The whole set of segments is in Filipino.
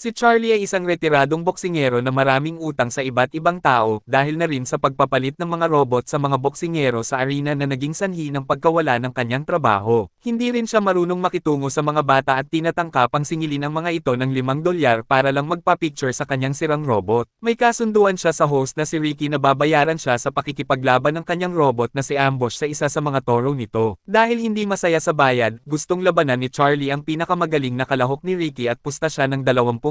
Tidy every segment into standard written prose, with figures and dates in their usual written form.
Si Charlie ay isang retiradong boksingero na maraming utang sa iba't ibang tao dahil na rin sa pagpapalit ng mga robot sa mga boksingero sa arena na naging sanhi ng pagkawala ng kanyang trabaho. Hindi rin siya marunong makitungo sa mga bata at tinatangka pang singilin ang mga ito ng $5 para lang magpa-picture sa kanyang sirang robot. May kasunduan siya sa host na si Ricky na babayaran siya sa pakikipaglaban ng kanyang robot na si Ambush sa isa sa mga toro nito. Dahil hindi masaya sa bayad, gustong labanan ni Charlie ang pinakamagaling na kalahok ni Ricky at pusta siya ng $20,000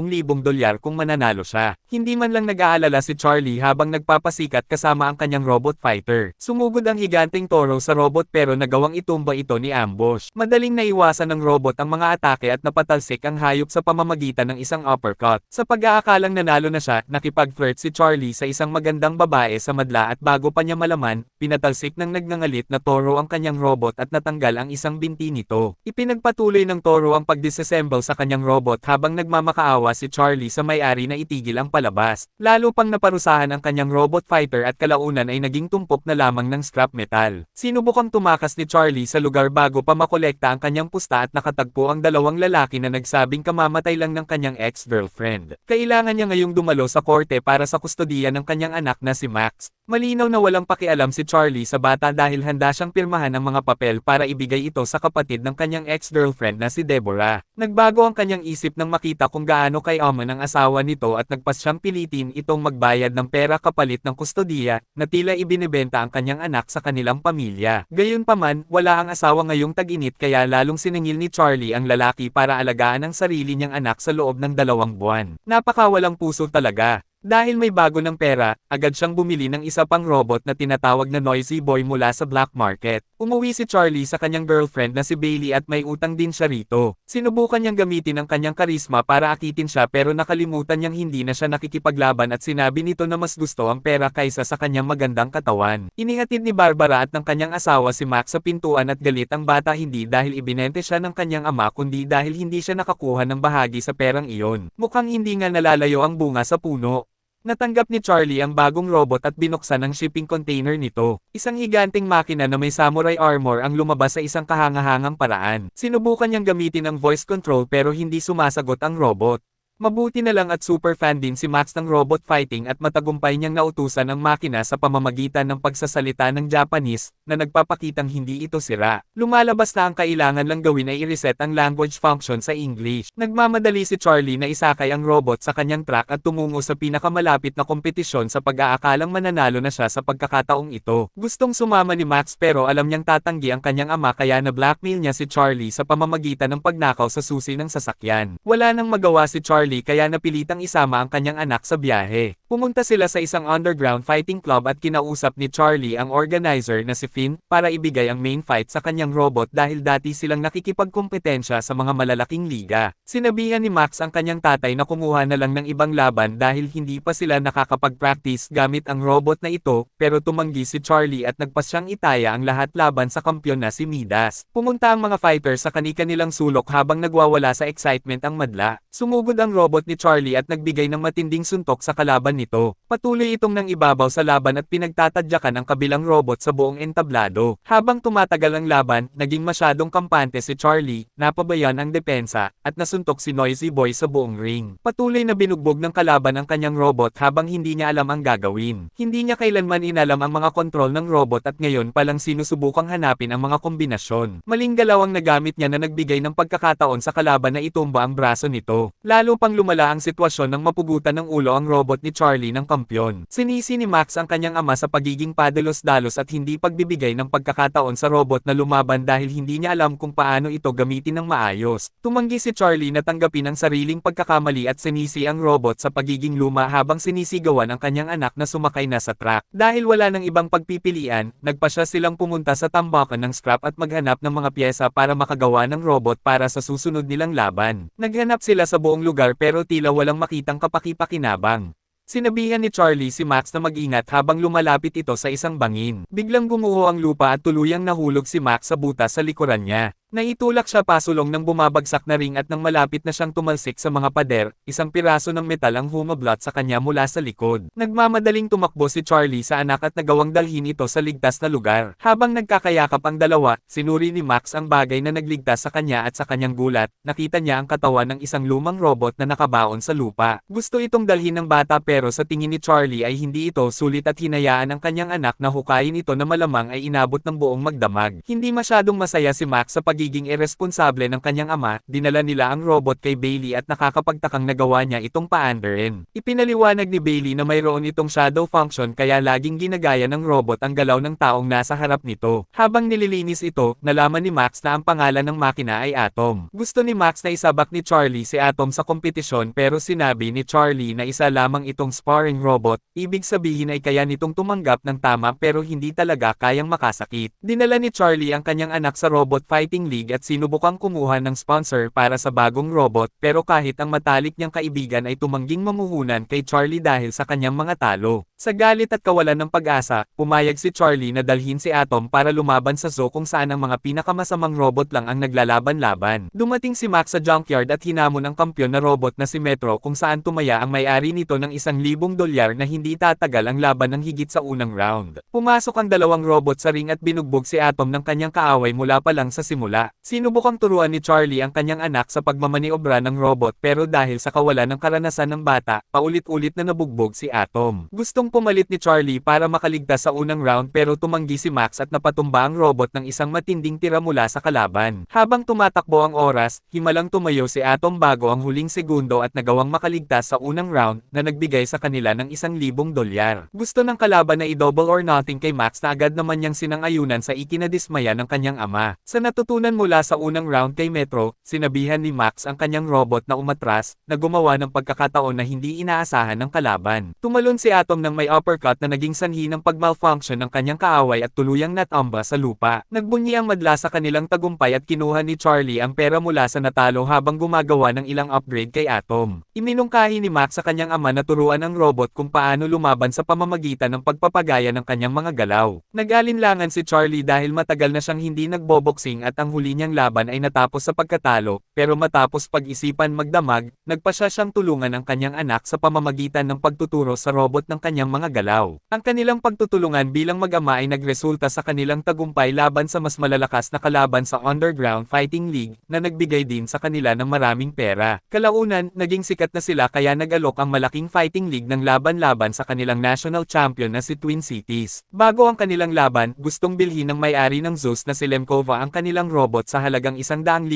kung mananalo siya. Hindi man lang nag-aalala si Charlie habang nagpapasikat kasama ang kanyang robot fighter. Sumugod ang higanteng toro sa robot pero nagawang itumba ito ni Ambush. Madaling naiwasan ng robot ang mga atake at napatalsik ang hayop sa pamamagitan ng isang uppercut. Sa pag-aakalang nanalo na siya, nakipag-flirt si Charlie sa isang magandang babae sa madla at bago pa niya malaman, pinatalsik ng nagngangalit na toro ang kanyang robot at natanggal ang isang binti nito. Ipinagpatuloy ng toro ang pag-disassemble sa kanyang robot habang nagmamakaawa si Charlie sa may-ari na itigil ang palabas. Lalo pang naparusahan ang kanyang robot fighter at kalaunan ay naging tumpok na lamang ng scrap metal. Sinubukang tumakas ni Charlie sa lugar bago pa makolekta ang kanyang pusta at nakatagpo ang dalawang lalaki na nagsabing kamamatay lang ng kanyang ex-girlfriend. Kailangan niya ngayong dumalo sa korte para sa kustodiya ng kanyang anak na si Max. Malinaw na walang pakialam si Charlie sa bata dahil handa siyang pirmahan ang mga papel para ibigay ito sa kapatid ng kanyang ex-girlfriend na si Deborah. Nagbago ang kanyang isip nang makita kung gaano kayaman ang asawa nito at nagpas siyang pilitin itong magbayad ng pera kapalit ng kustodiya na tila ibinebenta ang kanyang anak sa kanilang pamilya. Gayunpaman, wala ang asawa ngayong tag-init kaya lalong siningil ni Charlie ang lalaki para alagaan ang sarili niyang anak sa loob ng 2 buwan. Napakawalang puso talaga. Dahil may bago ng pera, agad siyang bumili ng isa pang robot na tinatawag na Noisy Boy mula sa black market. Umuwi si Charlie sa kanyang girlfriend na si Bailey at may utang din siya rito. Sinubukan niyang gamitin ang kanyang karisma para akitin siya pero nakalimutan niyang hindi na siya nakikipaglaban at sinabi nito na mas gusto ang pera kaysa sa kanyang magandang katawan. Inihatid ni Barbara at ng kanyang asawa si Max sa pintuan at galit ang bata hindi dahil ibinente siya ng kanyang ama kundi dahil hindi siya nakakuha ng bahagi sa perang iyon. Mukhang hindi nga nalalayo ang bunga sa puno. Natanggap ni Charlie ang bagong robot at binuksan ang shipping container nito. Isang higanting makina na may samurai armor ang lumabas sa isang kahangahangang paraan. Sinubukan niyang gamitin ang voice control pero hindi sumasagot ang robot. Mabuti na lang at super fan din si Max ng robot fighting at matagumpay niyang nautusan ang makina sa pamamagitan ng pagsasalita ng Japanese, na nagpapakitang hindi ito sira. Lumalabas na ang kailangan lang gawin ay i-reset ang language function sa English. Nagmamadali si Charlie na isakay ang robot sa kanyang truck at tumungo sa pinakamalapit na kompetisyon sa pag-aakalang mananalo na siya sa pagkakataong ito. Gustong sumama ni Max pero alam niyang tatanggi ang kanyang ama kaya na-blackmail niya si Charlie sa pamamagitan ng pagnakaw sa susi ng sasakyan. Wala nang magawa si Charlie kaya napilitang isama ang kanyang anak sa biyahe. Pumunta sila sa isang underground fighting club at kinausap ni Charlie ang organizer na si Finn para ibigay ang main fight sa kanyang robot dahil dati silang nakikipagkompetensya sa mga malalaking liga. Sinabihan ni Max ang kanyang tatay na kumuha na lang ng ibang laban dahil hindi pa sila nakakapag-practice gamit ang robot na ito pero tumanggi si Charlie at nagpas siyang itaya ang lahat laban sa kampyon na si Midas. Pumunta ang mga fighters sa kani-kanilang sulok habang nagwawala sa excitement ang madla. Sumugod ang robot ni Charlie at nagbigay ng matinding suntok sa kalaban nito. Patuloy itong nang ibabaw sa laban at pinagtatadyakan ang kabilang robot sa buong entablado. Habang tumatagal ang laban, naging masyadong kampante si Charlie, napabayan ang depensa, at nasuntok si Noisy Boy sa buong ring. Patuloy na binugbog ng kalaban ang kanyang robot habang hindi niya alam ang gagawin. Hindi niya kailanman inalam ang mga kontrol ng robot at ngayon palang sinusubukang hanapin ang mga kombinasyon. Maling galaw ang nagamit niya na nagbigay ng pagkakataon sa kalaban na itumba ang braso nito. Lalo pang lumala ang sitwasyon nang mapugutan ng ulo ang robot ni Charlie ng kampyon. Sinisi ni Max ang kanyang ama sa pagiging padalos-dalos at hindi pagbibigay ng pagkakataon sa robot na lumaban dahil hindi niya alam kung paano ito gamitin ng maayos. Tumanggi si Charlie na tanggapin ang sariling pagkakamali at sinisi ang robot sa pagiging luma habang sinisigawan ang kanyang anak na sumakay na sa truck. Dahil wala ng ibang pagpipilian, nagpasya silang pumunta sa tambakan ng scrap at maghanap ng mga pyesa para makagawa ng robot para sa susunod nilang laban. Naghanap sila sa buong lugar pero tila walang makitang kapaki-pakinabang. Sinabihan ni Charlie si Max na mag-ingat habang lumalapit ito sa isang bangin. Biglang gumuho ang lupa at tuluyang nahulog si Max sa butas sa likuran niya. Naitulak siya pasulong ng bumabagsak na ring at nang malapit na siyang tumalsik sa mga pader, isang piraso ng metal ang humablot sa kanya mula sa likod. Nagmamadaling tumakbo si Charlie sa anak at nagawang dalhin ito sa ligtas na lugar. Habang nagkakayakap ang dalawa, sinuri ni Max ang bagay na nagligtas sa kanya at sa kanyang gulat, nakita niya ang katawan ng isang lumang robot na nakabaon sa lupa. Gusto itong dalhin ng bata pero sa tingin ni Charlie ay hindi ito sulit at hinayaan ang kanyang anak na hukayin ito na malamang ay inabot ng buong magdamag. Hindi masyadong masaya si Max sa pagiging irresponsable ng kanyang ama, dinala nila ang robot kay Bailey at nakakapagtakang nagawa niya itong paandarin. Ipinaliwanag ni Bailey na mayroon itong shadow function kaya laging ginagaya ng robot ang galaw ng taong nasa harap nito. Habang nililinis ito, nalaman ni Max na ang pangalan ng makina ay Atom. Gusto ni Max na isabak ni Charlie si Atom sa kompetisyon pero sinabi ni Charlie na isa lamang itong sparring robot, ibig sabihin ay kaya nitong tumanggap ng tama pero hindi talaga kayang makasakit. Dinala ni Charlie ang kanyang anak sa Robot Fighting League at sinubukang kumuha ng sponsor para sa bagong robot pero kahit ang matalik niyang kaibigan ay tumangging mamuhunan kay Charlie dahil sa kanyang mga talo. Sa galit at kawalan ng pag-asa, pumayag si Charlie na dalhin si Atom para lumaban sa zoo kung saan ang mga pinakamasamang robot lang ang naglalaban-laban. Dumating si Max sa junkyard at hinamon ang kampyon na robot na si Metro kung saan tumaya ang may-ari nito ng $1,000 na hindi tatagal ang laban ng higit sa unang round. Pumasok ang dalawang robot sa ring at binugbog si Atom ng kanyang kaaway mula pa lang sa simula. Sinubukang turuan ni Charlie ang kanyang anak sa pagmamaniobra ng robot pero dahil sa kawalan ng karanasan ng bata, paulit-ulit na nabugbog si Atom. Gustong pumalit ni Charlie para makaligtas sa unang round pero tumanggi si Max at napatumba ang robot ng isang matinding tira mula sa kalaban. Habang tumatakbo ang oras, himalang tumayo si Atom bago ang huling segundo at nagawang makaligtas sa unang round na nagbigay sa kanila ng $1,000. Gusto ng kalaban na i-double or nothing kay Max na agad naman niyang sinang-ayunan sa ikinadismaya ng kanyang ama. Sa natutunan mula sa unang round kay Metro, sinabihan ni Max ang kanyang robot na umatras, na gumawa ng pagkakataon na hindi inaasahan ng kalaban. Tumalon si Atom ng may uppercut na naging sanhi ng pagmalfunction ng kanyang kaaway at tuluyang natamba sa lupa. Nagbunyi ang madla sa kanilang tagumpay at kinuha ni Charlie ang pera mula sa natalo habang gumagawa ng ilang upgrade kay Atom. Iminungkahi ni Max sa kanyang ama na turuan ang robot kung paano lumaban sa pamamagitan ng pagpapagaya ng kanyang mga galaw. Nag-alinlangan si Charlie dahil matagal na siyang hindi nagboboxing at ang huli niyang laban ay natapos sa pagkatalo, pero matapos pag-isipan magdamag, nagpasya siyang tulungan ang kanyang anak sa pamamagitan ng pagtuturo sa robot ng kanyang mga galaw. Ang kanilang pagtutulungan bilang mag-ama ay nagresulta sa kanilang tagumpay laban sa mas malalakas na kalaban sa Underground Fighting League, na nagbigay din sa kanila ng maraming pera. Kalaunan, naging sikat na sila kaya nag-alok ang malaking fighting league ng laban-laban sa kanilang national champion na si Twin Cities. Bago ang kanilang laban, gustong bilhin ng may-ari ng Zeus na si Lemkova ang kanilang robot sa halagang $100,000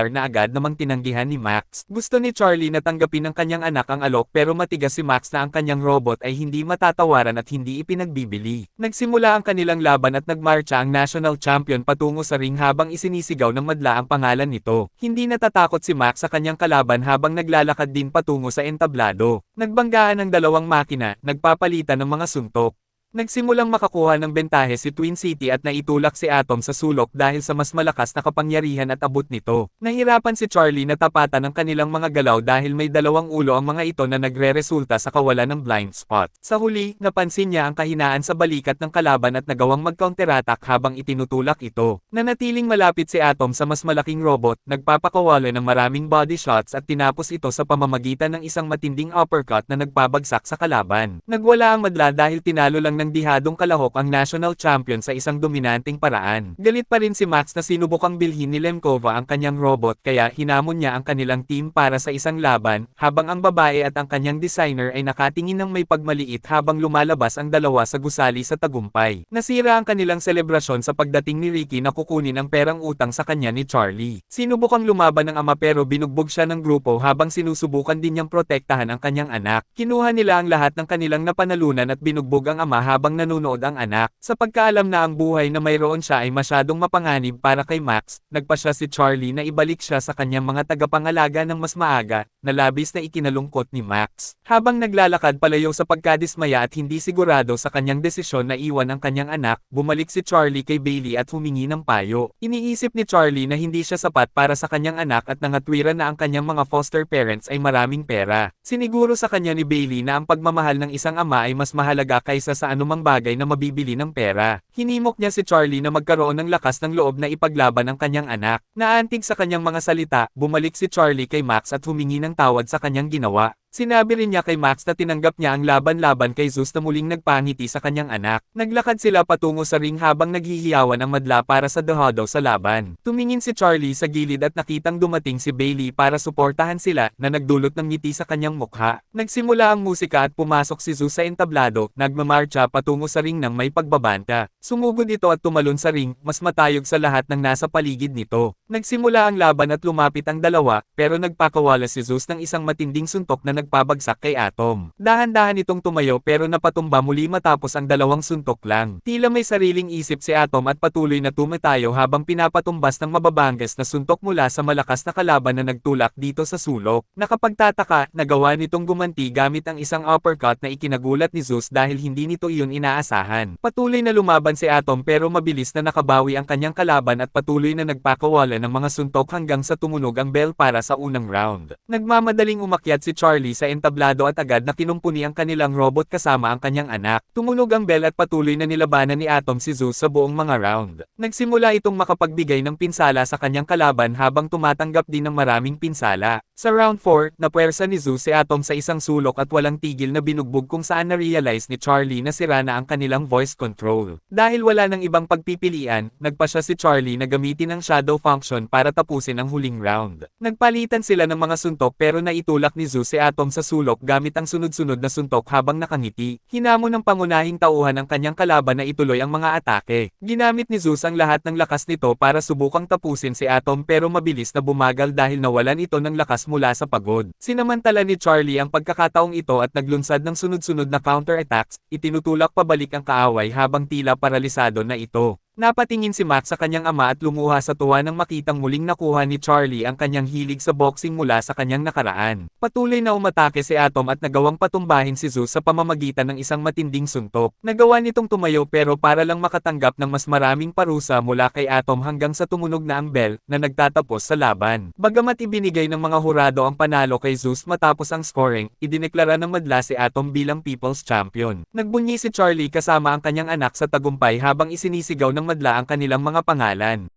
na agad namang tinanggihan ni Max. Gusto ni Charlie na tanggapin ng kanyang anak ang alok pero matigas si Max na ang kanyang robot ay hindi matatawaran at hindi ipinagbibili. Nagsimula ang kanilang laban at nagmarcha ang national champion patungo sa ring habang isinisigaw ng madla ang pangalan nito. Hindi natatakot si Max sa kanyang kalaban habang naglalakad din patungo sa entablado. Nagbanggaan ang dalawang makina, nagpapalitan ng mga suntok. Nagsimulang makakuha ng bentahe si Twin City at naitulak si Atom sa sulok dahil sa mas malakas na kapangyarihan at abot nito. Nahirapan si Charlie na tapatan ang kanilang mga galaw dahil may dalawang ulo ang mga ito na nagre-resulta sa kawalan ng blind spot. Sa huli, napansin niya ang kahinaan sa balikat ng kalaban at nagawang mag-counterattack habang itinutulak ito. Nanatiling malapit si Atom sa mas malaking robot, nagpapakawala ng maraming body shots at tinapos ito sa pamamagitan ng isang matinding uppercut na nagpabagsak sa kalaban. Nagwala ang madla dahil tinalo lang ng dihadong kalahok ang national champion sa isang dominanteng paraan. Galit pa rin si Max na sinubukang bilhin ni Lemkova ang kanyang robot kaya hinamon niya ang kanilang team para sa isang laban, habang ang babae at ang kanyang designer ay nakatingin ng may pagmaliit habang lumalabas ang dalawa sa gusali sa tagumpay. Nasira ang kanilang selebrasyon sa pagdating ni Ricky na kukunin ang perang utang sa kanya ni Charlie. Sinubukang lumaban ng ama pero binugbog siya ng grupo habang sinusubukan din niyang protektahan ang kanyang anak. Kinuha nila ang lahat ng kanilang napanalunan at binugbog ang ama habang nanunood ang anak. Sa pagkaalam na ang buhay na mayroon siya ay masyadong mapanganib para kay Max, nagpasya si Charlie na ibalik siya sa kanyang mga tagapangalaga ng mas maaga, na labis na ikinalungkot ni Max. Habang naglalakad palayo sa pagkadismaya at hindi sigurado sa kanyang desisyon na iwan ang kanyang anak, bumalik si Charlie kay Bailey at humingi ng payo. Iniisip ni Charlie na hindi siya sapat para sa kanyang anak at nangatwiran na ang kanyang mga foster parents ay maraming pera. Siniguro sa kanya ni Bailey na ang pagmamahal ng isang ama ay mas mahalaga kaysa sa anumang bagay na mabibili ng pera. Hinimok niya si Charlie na magkaroon ng lakas ng loob na ipaglaban ang kanyang anak. Naantig sa kanyang mga salita, bumalik si Charlie kay Max at humingi ng tawad sa kanyang ginawa. Sinabi rin niya kay Max na tinanggap niya ang laban-laban kay Zeus na muling nagpangiti sa kanyang anak. Naglakad sila patungo sa ring habang naghihiyawan ang madla para sa dahadaw sa laban. Tumingin si Charlie sa gilid at nakitang dumating si Bailey para suportahan sila na nagdulot ng ngiti sa kanyang mukha. Nagsimula ang musika at pumasok si Zeus sa entablado, nagmamarcha patungo sa ring ng may pagbabanta. Sumugod ito at tumalon sa ring, mas matayog sa lahat ng nasa paligid nito. Nagsimula ang laban at lumapit ang dalawa, pero nagpakawala si Zeus ng isang matinding suntok na nagpabagsak kay Atom. Dahan-dahan itong tumayo pero napatumba muli matapos ang dalawang suntok lang. Tila may sariling isip si Atom at patuloy na tumatayo habang pinapatumbas ng mababangas na suntok mula sa malakas na kalaban na nagtulak dito sa sulok. Nakapagtataka, nagawa nitong gumanti gamit ang isang uppercut na ikinagulat ni Zeus dahil hindi nito iyon inaasahan. Patuloy na lumaban si Atom pero mabilis na nakabawi ang kanyang kalaban at patuloy na nagpakawala ng mga suntok hanggang sa tumunog ang bell para sa unang round. Nagmamadaling umakyat si Charlie sa entablado at agad na kinumpuni ang kanilang robot kasama ang kanyang anak. Tumunog ang bell at patuloy na nilabanan ni Atom si Zeus sa buong mga round. Nagsimula itong makapagbigay ng pinsala sa kanyang kalaban habang tumatanggap din ng maraming pinsala. Sa round 4, napuwersa ni Zeus si Atom sa isang sulok at walang tigil na binugbog kung saan na-realize ni Charlie na sira na ang kanilang voice control. Dahil wala nang ibang pagpipilian, nagpasya si Charlie na gamitin ang shadow function para tapusin ang huling round. Nagpalitan sila ng mga suntok pero naitulak ni Zeus si Atom sa sulok gamit ang sunod-sunod na suntok habang nakangiti. Hinamon ng pangunahing tauhan ang kanyang kalaban na ituloy ang mga atake. Ginamit ni Zeus ang lahat ng lakas nito para subukang tapusin si Atom pero mabilis na bumagal dahil nawalan ito ng lakas mula sa pagod. Sinamantala ni Charlie ang pagkakataong ito at naglunsad ng sunod-sunod na counter-attacks, itinutulak pabalik ang kaaway habang tila paralisado na ito. Napatingin si Max sa kanyang ama at lumuha sa tuwa nang makitang muling nakuha ni Charlie ang kanyang hilig sa boxing mula sa kanyang nakaraan. Patuloy na umatake si Atom at nagawang patumbahin si Zeus sa pamamagitan ng isang matinding suntok. Nagawa nitong tumayo pero para lang makatanggap ng mas maraming parusa mula kay Atom hanggang sa tumunog na ang bell na nagtatapos sa laban. Bagamat ibinigay ng mga hurado ang panalo kay Zeus matapos ang scoring, idineklara ng madla si Atom bilang People's Champion. Nagbunyi si Charlie kasama ang kanyang anak sa tagumpay habang isinisigaw ng madla ang kanilang mga pangalan.